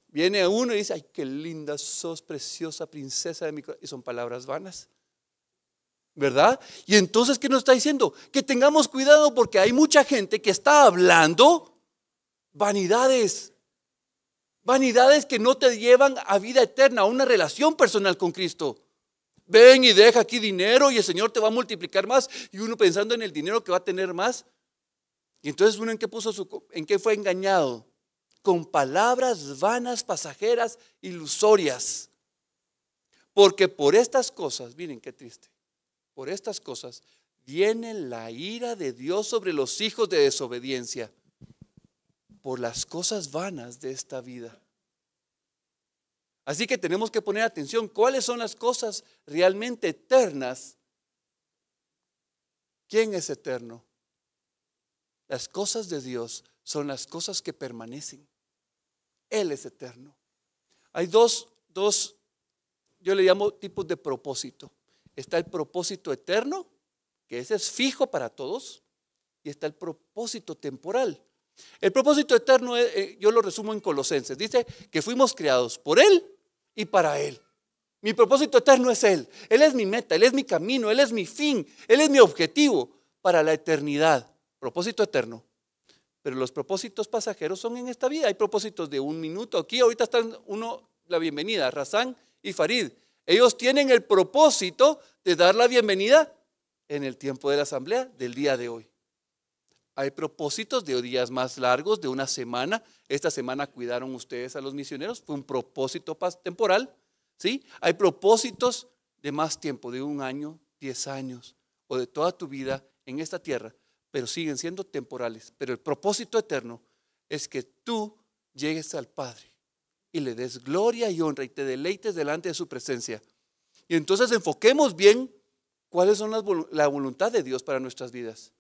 Viene uno y dice, ay, qué linda sos, preciosa princesa de mi corazón. Y son palabras vanas, ¿verdad? Y entonces, ¿qué nos está diciendo? Que tengamos cuidado porque hay mucha gente que está hablando vanidades. Vanidades que no te llevan a vida eterna, a una relación personal con Cristo. Ven y deja aquí dinero y el Señor te va a multiplicar más. Y uno pensando en el dinero que va a tener más. Y entonces uno en qué fue engañado. Con palabras vanas, pasajeras, ilusorias. Porque por estas cosas, miren qué triste, por estas cosas viene la ira de Dios sobre los hijos de desobediencia. Por las cosas vanas de esta vida. Así que tenemos que poner atención, ¿cuáles son las cosas realmente eternas? ¿Quién es eterno? Las cosas de Dios son las cosas que permanecen. Él es eterno. Hay dos, yo le llamo tipos de propósito. Está el propósito eterno, que ese es fijo para todos, y está el propósito temporal. El propósito eterno, yo lo resumo en Colosenses, dice que fuimos creados por Él y para Él. Mi propósito eterno es Él. Él es mi meta, Él es mi camino, Él es mi fin, Él es mi objetivo para la eternidad. Propósito eterno. Pero los propósitos pasajeros son en esta vida. Hay propósitos de un minuto. Aquí ahorita están la bienvenida, Razán y Farid. Ellos tienen el propósito de dar la bienvenida en el tiempo de la asamblea del día de hoy. Hay propósitos de días más largos, de una semana. Esta semana cuidaron ustedes a los misioneros, fue un propósito temporal, ¿sí? Hay propósitos de más tiempo, de 1 año, 10 años o de toda tu vida en esta tierra, pero siguen siendo temporales. Pero el propósito eterno es que tú llegues al Padre y le des gloria y honra y te deleites delante de su presencia. Y entonces enfoquemos bien cuáles son la voluntad de Dios para nuestras vidas.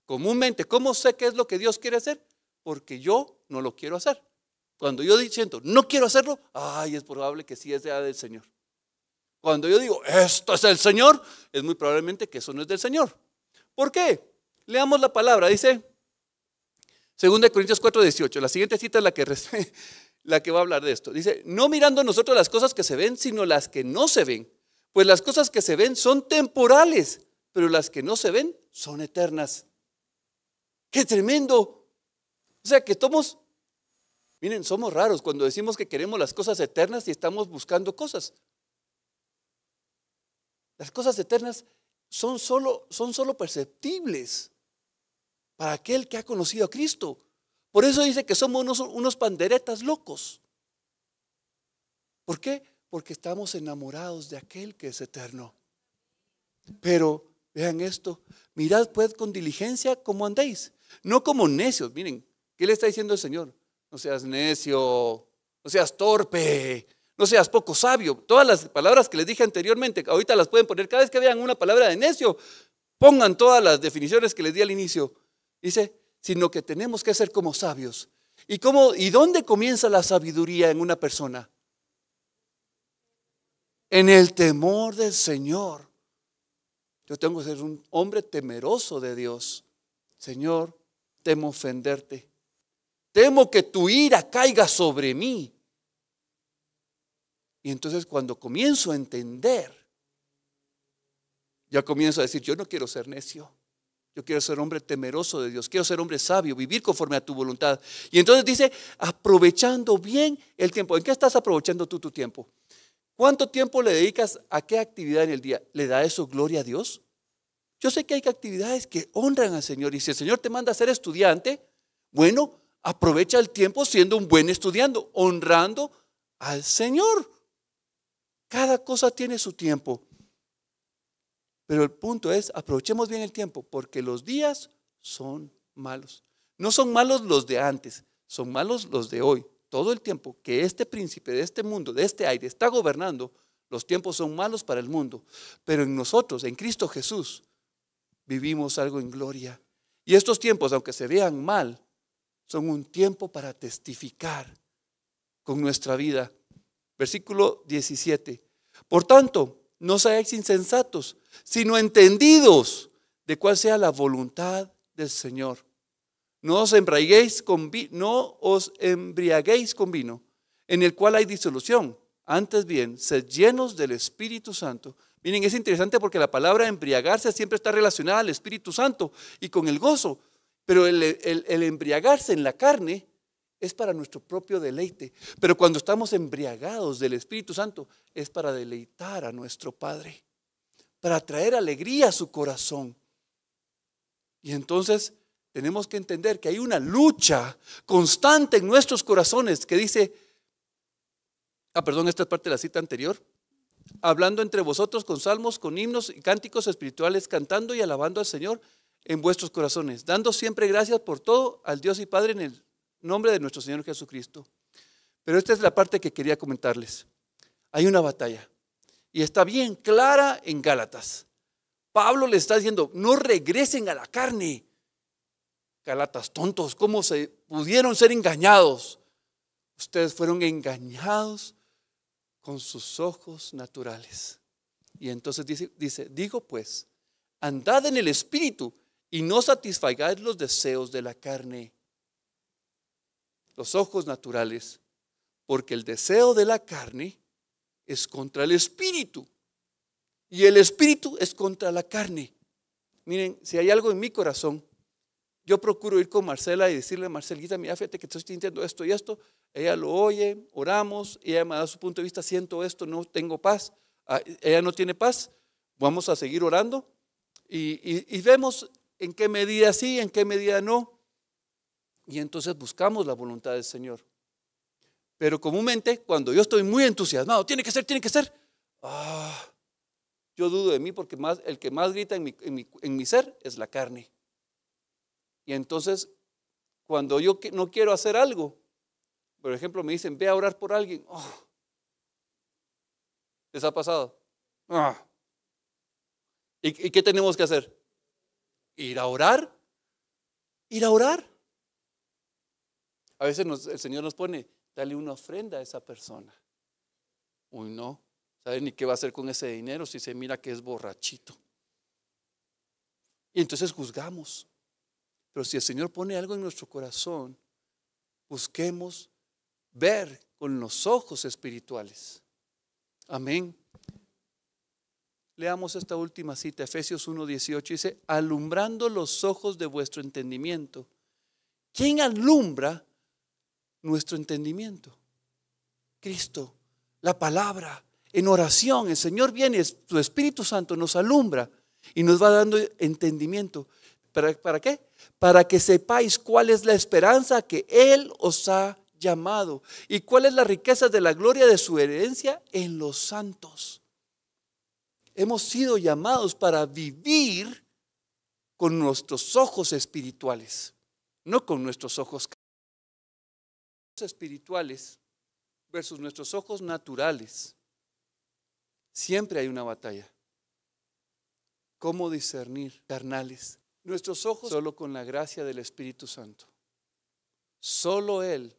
Comúnmente, ¿cómo sé qué es lo que Dios quiere hacer? Porque yo no lo quiero hacer. Cuando yo siento, no quiero hacerlo, es probable que sí sea del Señor. Cuando yo digo, esto es del Señor, es muy probablemente que eso no es del Señor. ¿Por qué? Leamos la palabra, dice 2 Corintios 4:18, la siguiente cita es la que va a hablar de esto. Dice, no mirando nosotros las cosas que se ven, sino las que no se ven. Pues las cosas que se ven son temporales, pero las que no se ven son eternas. ¡Qué tremendo! O sea que somos raros cuando decimos que queremos las cosas eternas y estamos buscando cosas. Las cosas eternas son solo perceptibles para aquel que ha conocido a Cristo. Por eso dice que somos unos panderetas locos. ¿Por qué? Porque estamos enamorados de aquel que es eterno. Pero vean esto, mirad pues con diligencia cómo andéis, no como necios. Miren, ¿qué le está diciendo el Señor? No seas necio, no seas torpe, no seas poco sabio. Todas las palabras que les dije anteriormente, ahorita las pueden poner. Cada vez que vean una palabra de necio, pongan todas las definiciones que les di al inicio. Dice, sino que tenemos que ser como sabios. ¿Y dónde comienza la sabiduría en una persona? En el temor del Señor. Yo tengo que ser un hombre temeroso de Dios. Señor, temo ofenderte. Temo que tu ira caiga sobre mí. Y entonces cuando comienzo a entender, ya comienzo a decir, yo no quiero ser necio. Yo quiero ser hombre temeroso de Dios. Quiero ser hombre sabio, vivir conforme a tu voluntad. Y entonces dice, aprovechando bien el tiempo. ¿En qué estás aprovechando tú tu tiempo? ¿Cuánto tiempo le dedicas a qué actividad en el día? ¿Le da eso gloria a Dios? Yo sé que hay actividades que honran al Señor. Y si el Señor te manda a ser estudiante, bueno, aprovecha el tiempo siendo un buen estudiante, honrando al Señor. Cada cosa tiene su tiempo. Pero el punto es, aprovechemos bien el tiempo, porque los días son malos. No son malos los de antes, son malos los de hoy. Todo el tiempo que este príncipe de este mundo, de este aire, está gobernando, los tiempos son malos para el mundo. Pero en nosotros, en Cristo Jesús, vivimos algo en gloria. Y estos tiempos, aunque se vean mal, son un tiempo para testificar con nuestra vida. Versículo 17. Por tanto, no seáis insensatos, sino entendidos de cuál sea la voluntad del Señor. No os embriaguéis con vino, en el cual hay disolución. Antes bien, sed llenos del Espíritu Santo. Miren, es interesante porque la palabra embriagarse siempre está relacionada al Espíritu Santo y con el gozo. Pero el embriagarse en la carne es para nuestro propio deleite. Pero cuando estamos embriagados del Espíritu Santo es para deleitar a nuestro Padre, para traer alegría a su corazón. Y entonces tenemos que entender que hay una lucha constante en nuestros corazones que dice, esta es parte de la cita anterior, hablando entre vosotros con salmos, con himnos y cánticos espirituales, cantando y alabando al Señor en vuestros corazones, dando siempre gracias por todo al Dios y Padre en el nombre de nuestro Señor Jesucristo. Pero esta es la parte que quería comentarles. Hay una batalla y está bien clara en Gálatas. Pablo le está diciendo, no regresen a la carne. Gálatas tontos, ¿cómo se pudieron ser engañados? Ustedes fueron engañados con sus ojos naturales. Y entonces dice, digo pues, andad en el Espíritu y no satisfagáis los deseos de la carne. Los ojos naturales, porque el deseo de la carne es contra el Espíritu y el Espíritu es contra la carne. Miren, si hay algo en mi corazón, yo procuro ir con Marcela y decirle, Marcelita, mira, fíjate que estoy sintiendo esto y esto. Ella lo oye, oramos, ella me da su punto de vista, siento esto, no tengo paz. Ella no tiene paz, vamos a seguir orando y vemos en qué medida sí, en qué medida no. Y entonces buscamos la voluntad del Señor. Pero comúnmente, cuando yo estoy muy entusiasmado, tiene que ser. Yo dudo de mí porque el que más grita en mi ser es la carne. Y entonces, cuando yo no quiero hacer algo, por ejemplo, me dicen, ve a orar por alguien. ¿Les ha pasado? ¿Y qué tenemos que hacer? Ir a orar. A veces el Señor nos pone, dale una ofrenda a esa persona. Uy, no, ¿sabe ni qué va a hacer con ese dinero si se mira que es borrachito? Y entonces juzgamos. Pero si el Señor pone algo en nuestro corazón, busquemos ver con los ojos espirituales. Amén. Leamos esta última cita, Efesios 1:18, dice, alumbrando los ojos de vuestro entendimiento. ¿Quién alumbra nuestro entendimiento? Cristo, la palabra, en oración, el Señor viene, su Espíritu Santo nos alumbra y nos va dando entendimiento. ¿Para qué? Para que sepáis cuál es la esperanza que Él os ha llamado y cuál es la riqueza de la gloria de su herencia en los santos. Hemos sido llamados para vivir con nuestros ojos espirituales, no con nuestros ojos espirituales versus nuestros ojos naturales. Siempre hay una batalla. ¿Cómo discernir carnales? Nuestros ojos solo con la gracia del Espíritu Santo. Solo Él,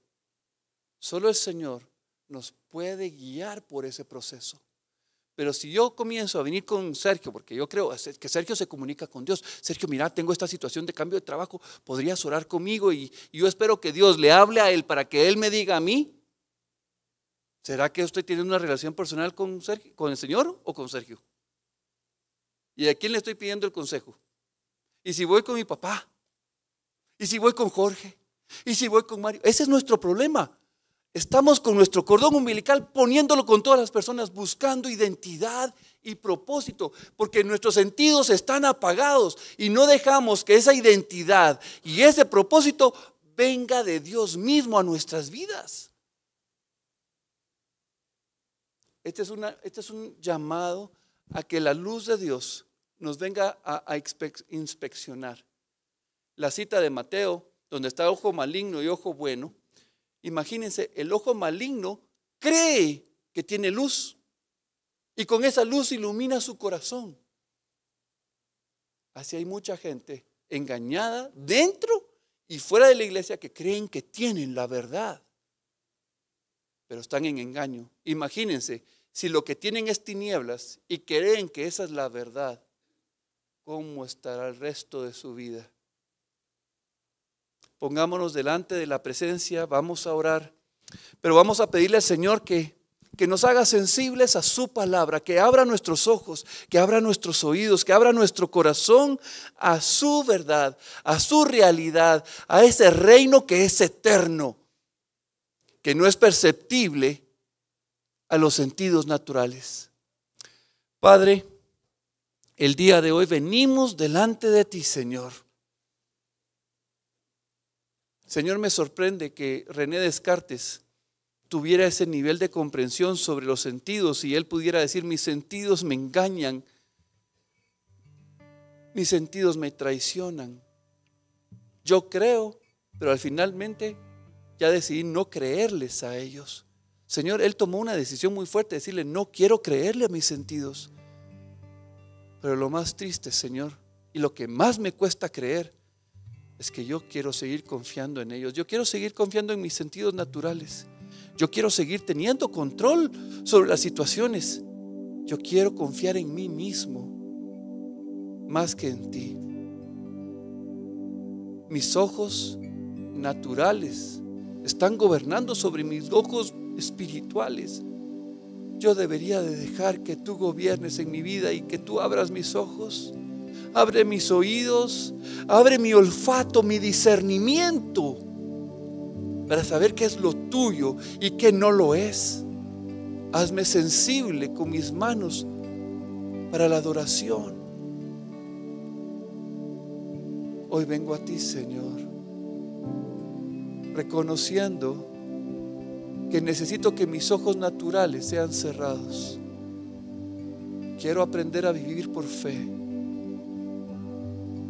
solo el Señor nos puede guiar por ese proceso. Pero si yo comienzo a venir con Sergio, porque yo creo que Sergio se comunica con Dios. Sergio, mira, tengo esta situación de cambio de trabajo, ¿podrías orar conmigo? Y yo espero que Dios le hable a él para que él me diga a mí. ¿Será que usted tiene una relación personal con Sergio, con el Señor o con Sergio? ¿Y a quién le estoy pidiendo el consejo? ¿Y si voy con mi papá? ¿Y si voy con Jorge? ¿Y si voy con Mario? Ese es nuestro problema. Estamos con nuestro cordón umbilical poniéndolo con todas las personas, buscando identidad y propósito, porque nuestros sentidos están apagados y no dejamos que esa identidad y ese propósito venga de Dios mismo a nuestras vidas. Este es un llamado a que la luz de Dios nos venga a inspeccionar. La cita de Mateo, donde está ojo maligno y ojo bueno. Imagínense, el ojo maligno cree que tiene luz y con esa luz ilumina su corazón. Así hay mucha gente engañada dentro y fuera de la iglesia que creen que tienen la verdad, pero están en engaño. Imagínense, si lo que tienen es tinieblas y creen que esa es la verdad, ¿cómo estará el resto de su vida? Pongámonos delante de la presencia, vamos a orar, pero vamos a pedirle al Señor que nos haga sensibles a su palabra, que abra nuestros ojos, que abra nuestros oídos, que abra nuestro corazón a su verdad, a su realidad, a ese reino que es eterno, que no es perceptible a los sentidos naturales. Padre, el día de hoy venimos delante de ti, Señor. Señor, me sorprende que René Descartes tuviera ese nivel de comprensión sobre los sentidos y él pudiera decir, mis sentidos me engañan, mis sentidos me traicionan. Yo creo, pero al finalmente ya decidí no creerles a ellos. Señor, él tomó una decisión muy fuerte, decirle, no quiero creerle a mis sentidos. Pero lo más triste, Señor, y lo que más me cuesta creer, es que yo quiero seguir confiando en ellos. Yo quiero seguir confiando en mis sentidos naturales. Yo quiero seguir teniendo control sobre las situaciones. Yo quiero confiar en mí mismo más que en ti. Mis ojos naturales están gobernando sobre mis ojos espirituales. Yo debería de dejar que tú gobiernes en mi vida y que tú abras mis ojos. Abre mis oídos, abre mi olfato, mi discernimiento para saber qué es lo tuyo y qué no lo es. Hazme sensible con mis manos para la adoración. Hoy vengo a ti, Señor, reconociendo que necesito que mis ojos naturales sean cerrados. Quiero aprender a vivir por fe.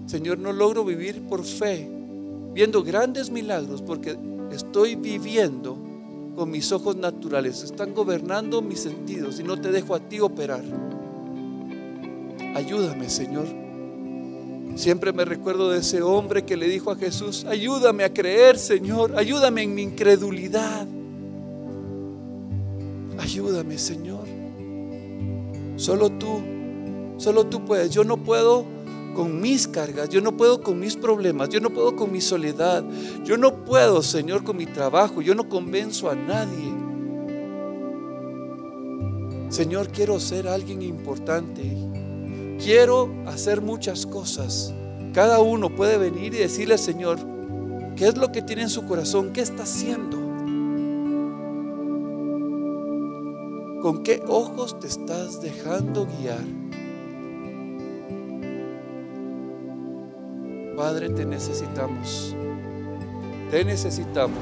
Señor, no logro vivir por fe, viendo grandes milagros, porque estoy viviendo con mis ojos naturales. Están gobernando mis sentidos y no te dejo a ti operar. Ayúdame, Señor. Siempre me recuerdo de ese hombre que le dijo a Jesús: ayúdame a creer, Señor, ayúdame en mi incredulidad. Ayúdame, Señor. Solo tú puedes. Yo no puedo con mis cargas, yo no puedo con mis problemas, yo no puedo con mi soledad, yo no puedo, Señor, con mi trabajo, yo no convenzo a nadie. Señor, quiero ser alguien importante, quiero hacer muchas cosas. Cada uno puede venir y decirle al Señor qué es lo que tiene en su corazón, qué está haciendo, con qué ojos te estás dejando guiar. Padre, te necesitamos. Te necesitamos.